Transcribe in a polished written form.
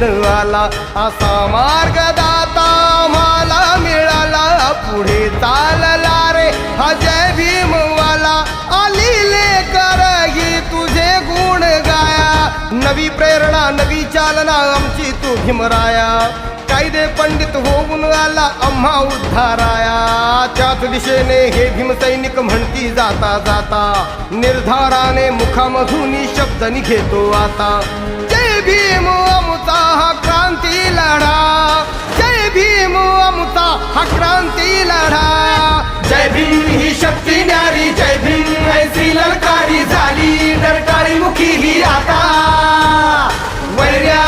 घेऊन आला, असा मार्गदाता आम्हाला मिळाला. पुढे चालला रे हा जय भीमवाला, आलिले करही तुझे गुण गाया. नवी प्रेरणा नवी चालना आमची तू भीमराया, कायदे पंडित होऊन आला आम्हा उद्धाराया. त्याच दिशेने हे भीमसैनिक म्हणती जाता जाता, निर्धाराने मुखामधून शब्द निघेतो आता. जय भीम आमचा हा क्रांती लढा, जय भीम आमचा हा क्रांती लढा. जय भीम ही शक्ती न्यारी, जय भीम ऐसी ललकारी झाली, डरकाळी मुखी ही आता. वैर्या